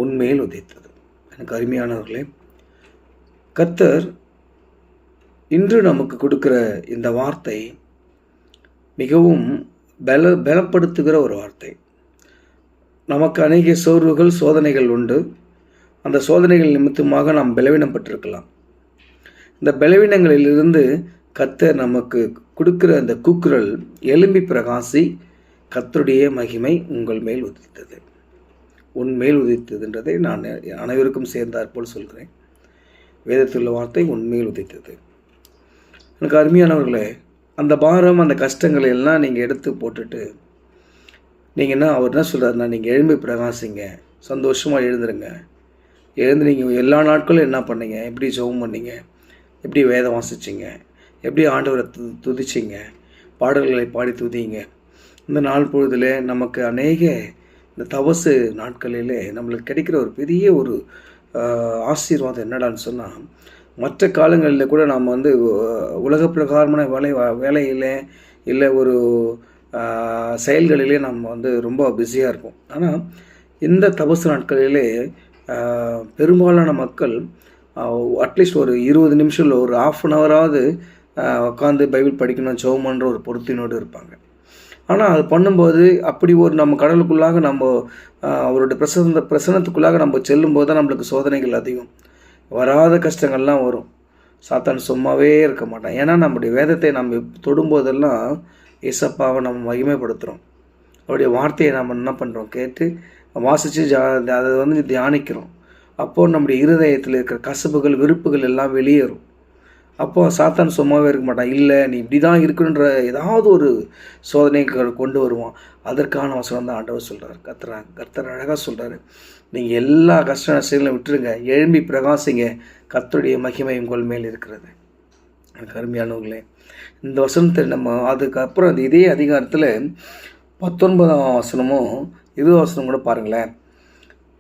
உன்மேல் உதித்தது. எனக்கு அருமையானவர்களே, கர்த்தர் இன்று நமக்கு கொடுக்கிற இந்த வார்த்தை மிகவும் பலப்படுத்துகிற ஒரு வார்த்தை. நமக்கு அநேக சோர்வுகள், சோதனைகள் உண்டு. அந்த சோதனைகள் நிமித்தமாக நாம் பலவீனப்பட்டிருக்கலாம். இந்த பலவீனங்களிலிருந்து கர்த்தர் நமக்கு கொடுக்கிற அந்த கூக்குரல், எழும்பி பிரகாசி, கர்த்தருடைய மகிமை உங்கள் மேல் உதித்தது, உன்மேல் உதித்ததுன்றதை நான் அனைவருக்கும் சேர்ந்தாற் போல் சொல்கிறேன். வேதத்தில் உள்ள வார்த்தை உன்மேல் உதித்தது. எனக்கு அருமையானவர்களே, அந்த பாரம், அந்த கஷ்டங்களை எல்லாம் நீங்கள் எடுத்து போட்டுட்டு நீங்கள் அவர் என்ன சொல்கிறாருன்னா, நீங்கள் எழும்பி பிரகாசிங்க, சந்தோஷமாக எழுந்துருங்க. எழுந்து நீங்கள் எல்லா நாட்களும் என்ன பண்ணீங்க, எப்படி ஜெபம் பண்ணீங்க, எப்படி வேதம் வாசிச்சிங்க, எப்படி ஆண்டவரை துதிச்சிங்க, பாடல்களை பாடி துதிங்க. இந்த நாள் பொழுதில் நமக்கு அநேக இந்த தவசு நாட்களிலே நம்மளுக்கு கிடைக்கிற ஒரு பெரிய ஒரு ஆசீர்வாதம் என்னடான்னு சொன்னால், மற்ற காலங்களில் கூட நாம் உலக பிரகாரமான வேலையில் இல்லை ஒரு செயல்களிலே நம்ம ரொம்ப பிஸியாக இருப்போம். ஆனால் இந்த தபசு நாட்களிலே பெரும்பாலான மக்கள் அட்லீஸ்ட் ஒரு 20 நிமிஷம் இல்லை, ஒரு ½ உட்காந்து பைபிள் படிக்கணும், ஜெபம் பண்ணுற ஒரு பொருத்தினோடு இருப்பாங்க. ஆனால் அது பண்ணும்போது அப்படி ஒரு நம்ம கடலுக்குள்ளாக நம்ம அவருடைய பிரசன்னத்துக்குள்ளாக நம்ம செல்லும்போது தான் நம்மளுக்கு சோதனைகள் அதிகம், வராத கஷ்டங்கள்லாம் வரும். சாத்தான் சும்மாவே இருக்க மாட்டான். ஏன்னா நம்முடைய வேதத்தை நம்ம தொடும்போதெல்லாம் ஏசப்பாவை நம்ம மகிமைப்படுத்துகிறோம். அவருடைய வார்த்தையை நம்ம என்ன பண்ணுறோம், கேட்டு வாசித்து அதை தியானிக்கிறோம். அப்போது நம்முடைய இருதயத்தில் இருக்கிற கசப்புகள், வெறுப்புகள் எல்லாம் வெளியேறும். அப்போது சாத்தான் சும்மாவே இருக்க மாட்டான். இல்லை நீ இப்படி தான் இருக்குன்ற ஏதாவது ஒரு சோதனைகள் கொண்டு வருவான். அதற்கான வசனம் தான் ஆண்டவர் சொல்கிறார். கர்த்தர் அழகாக சொல்கிறாரு, நீங்கள் எல்லா கஷ்ட நஷ்டங்களையும் விட்டுருங்க, எழும்பி பிரகாசிங்க, கர்த்தருடைய மகிமை உங்கள் மேல் இருக்கிறது. எனக்கு அருமையானவங்களே, இந்த வசனத்தை நம்ம அதுக்கப்புறம் அந்த இதே அதிகாரத்தில் 19ஆம் வசனமும் 20 வசனம் கூட பாருங்களேன்.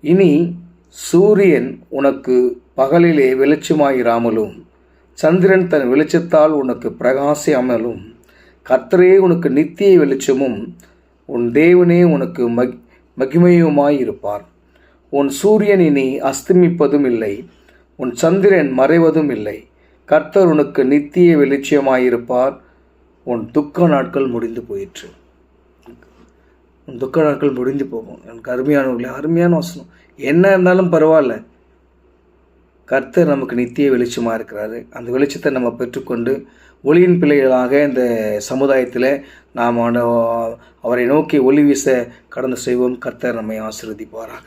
இனி சூரியன் உனக்கு பகலிலே வெளிச்சமாயிராமலும், சந்திரன் தன் வெளிச்சத்தால் உனக்கு பிரகாசியாமலும், கர்த்தரே உனக்கு நித்திய வெளிச்சமும் உன் தேவனே உனக்கு மகிமையுமாயிருப்பார். உன் சூரியன் இனி அஸ்தமிப்பதும் இல்லை, உன் சந்திரன் மறைவதும் இல்லை. கர்த்தர் உனக்கு நித்திய வெளிச்சமாயிருப்பார். உன் துக்க நாட்கள் முடிந்து போயிற்று. உன் துக்க நாட்கள் முடிந்து போகும். எனக்கு அருமையானவர்களே, அருமையான வசனம். என்ன இருந்தாலும் பரவாயில்ல, கர்த்தர் நமக்கு நித்திய வெளிச்சமாக இருக்கிறாரு. அந்த வெளிச்சத்தை நம்ம பெற்றுக்கொண்டு ஒளியின் பிள்ளைகளாக இந்த சமுதாயத்தில் நாம் அவரை நோக்கி ஒளி வீச கடந்து செய்வோம். கர்த்தர் நம்மை ஆசீர்வதிப்பாராக.